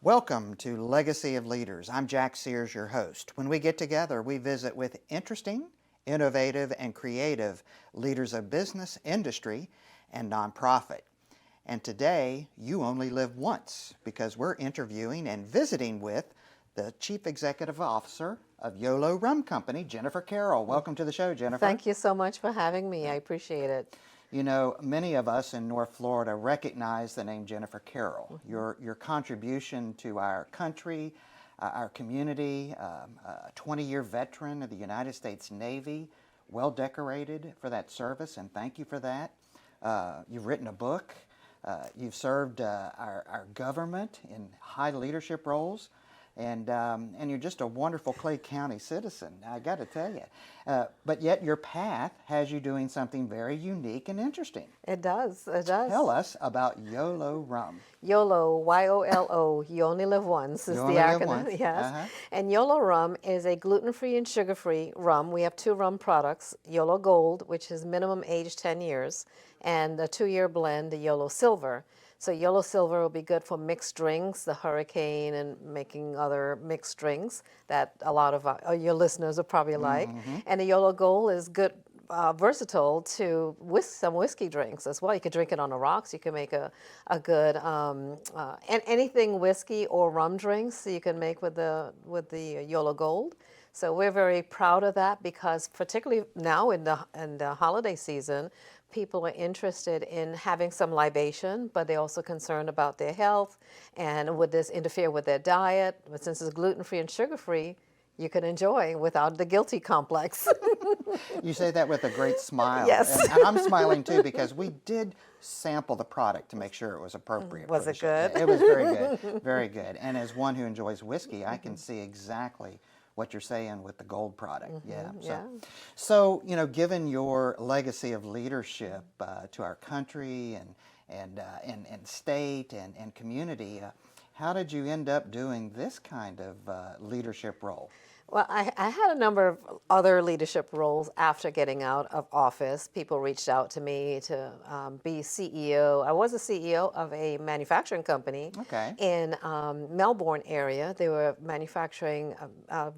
Welcome to Legacy of Leaders. I'm Jack Sears, your host. When we get together, we visit with interesting, innovative, and creative leaders of business, industry, and nonprofit. And today, you only live once because we're interviewing and visiting with the Chief Executive Officer of Yolo Rum Company, Jennifer Carroll. Welcome to the show, Jennifer. Thank you so much for having me. I appreciate it. You know, many of us in North Florida recognize the name Jennifer Carroll. Your contribution to our country, our community, a 20-year veteran of the United States Navy, well decorated for that service, and thank you for that. You've written a book. You've served our government in high leadership roles. And you're just a wonderful Clay County citizen, I got to tell you. But yet your path has you doing something very unique and interesting. It does, it does. Tell us about Yolo Rum. YOLO, Y-O-L-O, you only live once is the acronym, yes. And Yolo Rum is a gluten-free and sugar-free rum. We have two rum products, Yolo Gold, which is minimum age 10 years, and a 2-year blend, the Yolo Silver. So Yolo Silver will be good for mixed drinks, the Hurricane and making other mixed drinks that a lot of your listeners will probably like. And the Yolo Gold is good, versatile to some whiskey drinks as well. You could drink it on the rocks. You can make a good, and anything whiskey or rum drinks you can make with the Yolo Gold. So we're very proud of that because particularly now in the holiday season, people are interested in having some libation, but they're also concerned about their health and would this interfere with their diet. But since it's gluten-free and sugar-free, you can enjoy without the guilty complex. You say that with a great smile. Yes. And I'm smiling too because we did sample the product to make sure it was appropriate. Was it good? It was very good, very good. And as one who enjoys whiskey, I can see exactly what you're saying with the gold product. So, you know, given your legacy of leadership to our country and state and community, how did you end up doing this kind of leadership role? Well, I had a number of other leadership roles after getting out of office. People reached out to me to be CEO. I was a CEO of a manufacturing company in Melbourne area. They were manufacturing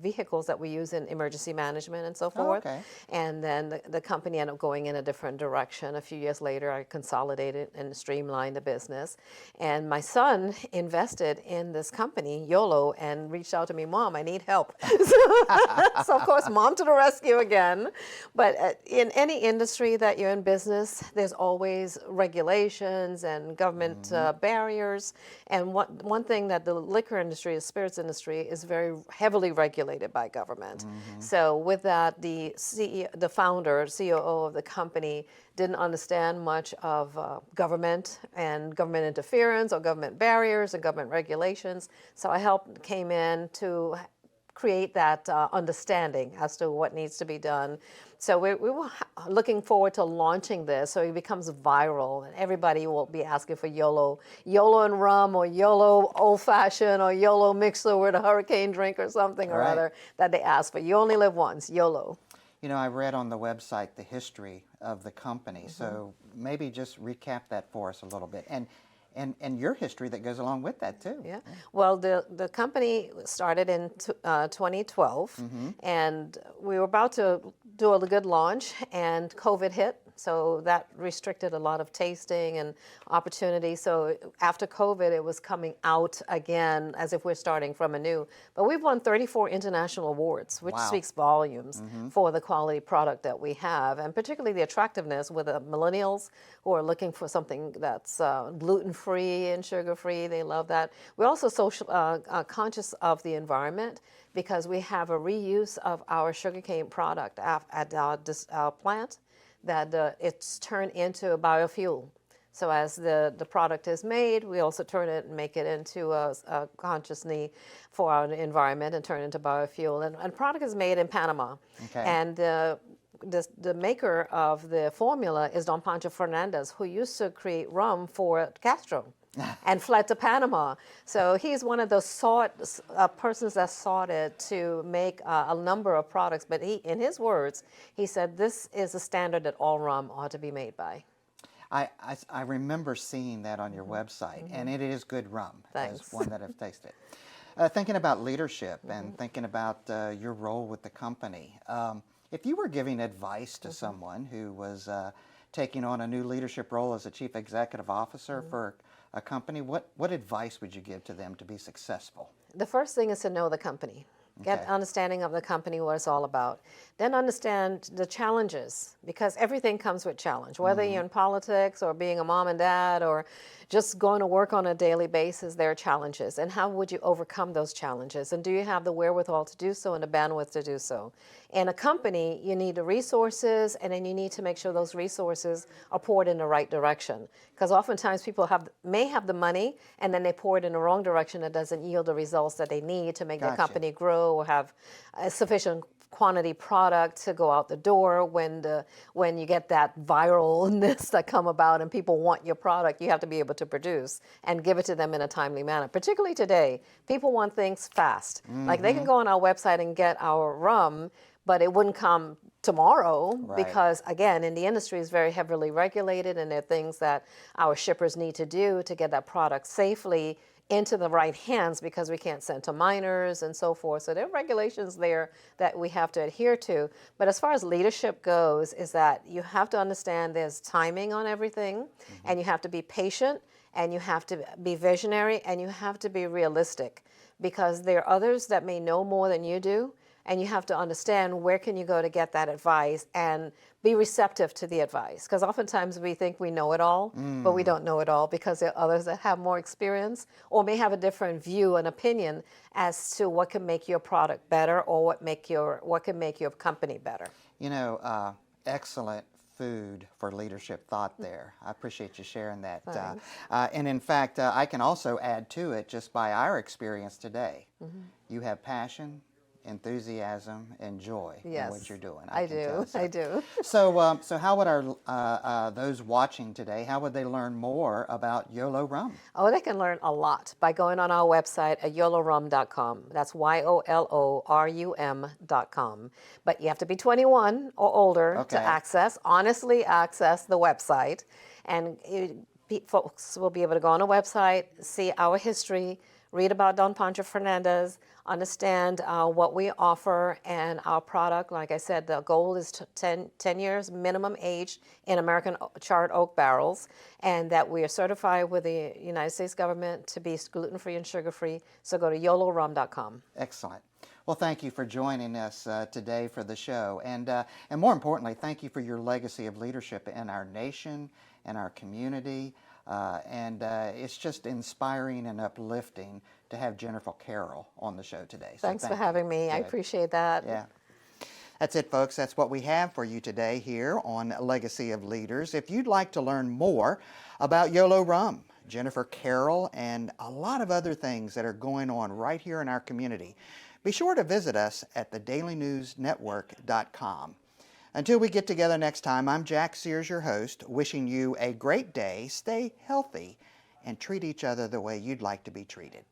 vehicles that we use in emergency management and so forth. And then the company ended up going in a different direction. A few years later, I consolidated and streamlined the business. And my son invested in this company, Yolo, and reached out to me, Mom, I need help. So, of course, Mom to the rescue again. But in any industry that you're in business, there's always regulations and government barriers. And one thing that the liquor industry, the spirits industry, is very heavily regulated by government. So with that, the founder, COO of the company, didn't understand much of government and government interference or government barriers and government regulations. So I came in to create that understanding as to what needs to be done. So we were looking forward to launching this so it becomes viral and everybody will be asking for YOLO and rum or YOLO old fashioned or YOLO mixer with a Hurricane drink or something or other that they ask for. You only live once, YOLO. You know, I read on the website the history of the company, so maybe just recap that for us a little bit. And your history that goes along with that too. Yeah. Well, the company started in 2012, and we were about to do a good launch, and COVID hit. So that restricted a lot of tasting and opportunity. So after COVID, it was coming out again as if we're starting from anew. But we've won 34 international awards, which speaks volumes for the quality product that we have, and particularly the attractiveness with the millennials who are looking for something that's gluten-free and sugar-free. They love that. We're also conscious of the environment because we have a reuse of our sugarcane product at our plant that it's turned into a biofuel. So as the product is made, we also turn it and make it into a conscious need for our environment and turn it into biofuel. And product is made in Panama. And the maker of the formula is Don Pancho Fernandez, who used to create rum for Castro and fled to Panama. So he's one of those persons that sought it to make a number of products. But in his words, he said, this is a standard that all rum ought to be made by. I remember seeing that on your website, and it is good rum. Thanks. As one that I've tasted. Thinking about leadership and thinking about your role with the company, if you were giving advice to someone who was taking on a new leadership role as a chief executive officer for a company, what advice would you give to them to be successful? The first thing is to know the company. Get understanding of the company, what it's all about. Then understand the challenges, because everything comes with challenge. Whether you're in politics or being a mom and dad or just going to work on a daily basis, there are challenges. And how would you overcome those challenges? And do you have the wherewithal to do so and the bandwidth to do so? In a company, you need the resources, and then you need to make sure those resources are poured in the right direction. Because oftentimes people may have the money, and then they pour it in the wrong direction that doesn't yield the results that they need to make the company grow or have a sufficient quantity product to go out the door. When you get that viralness that come about and people want your product, you have to be able to produce and give it to them in a timely manner. Particularly today, people want things fast. Like they can go on our website and get our rum, but it wouldn't come tomorrow because, again, in the industry is very heavily regulated, and there are things that our shippers need to do to get that product safely into the right hands, because we can't send to minors and so forth. So there are regulations there that we have to adhere to. But as far as leadership goes, is that you have to understand there's timing on everything, and you have to be patient, and you have to be visionary, and you have to be realistic, because there are others that may know more than you do, and you have to understand where can you go to get that advice and be receptive to the advice. Because oftentimes we think we know it all, but we don't know it all, because there are others that have more experience or may have a different view and opinion as to what can make your product better or what can make your company better. You know, excellent food for leadership thought there. I appreciate you sharing that. And in fact, I can also add to it just by our experience today. You have passion, enthusiasm, and joy in what you're doing. I do. So how would our those watching today, how would they learn more about Yolo Rum? Oh, they can learn a lot by going on our website at yolorum.com. That's YOLORUM.com. But you have to be 21 or older to honestly access the website. And folks will be able to go on a website, see our history, read about Don Pancho Fernandez, understand what we offer and our product. Like I said, the goal is 10 years minimum age in American charred oak barrels, and that we are certified with the United States government to be gluten-free and sugar-free. So go to yolorum.com. Excellent. Well, thank you for joining us today for the show. And more importantly, thank you for your legacy of leadership in our nation and our community. It's just inspiring and uplifting to have Jennifer Carroll on the show today. So Thanks for having me. I appreciate that. Yeah. That's it, folks. That's what we have for you today here on Legacy of Leaders. If you'd like to learn more about Yolo Rum, Jennifer Carroll, and a lot of other things that are going on right here in our community, be sure to visit us at thedailynewsnetwork.com. Until we get together next time, I'm Jack Sears, your host, wishing you a great day, stay healthy, and treat each other the way you'd like to be treated.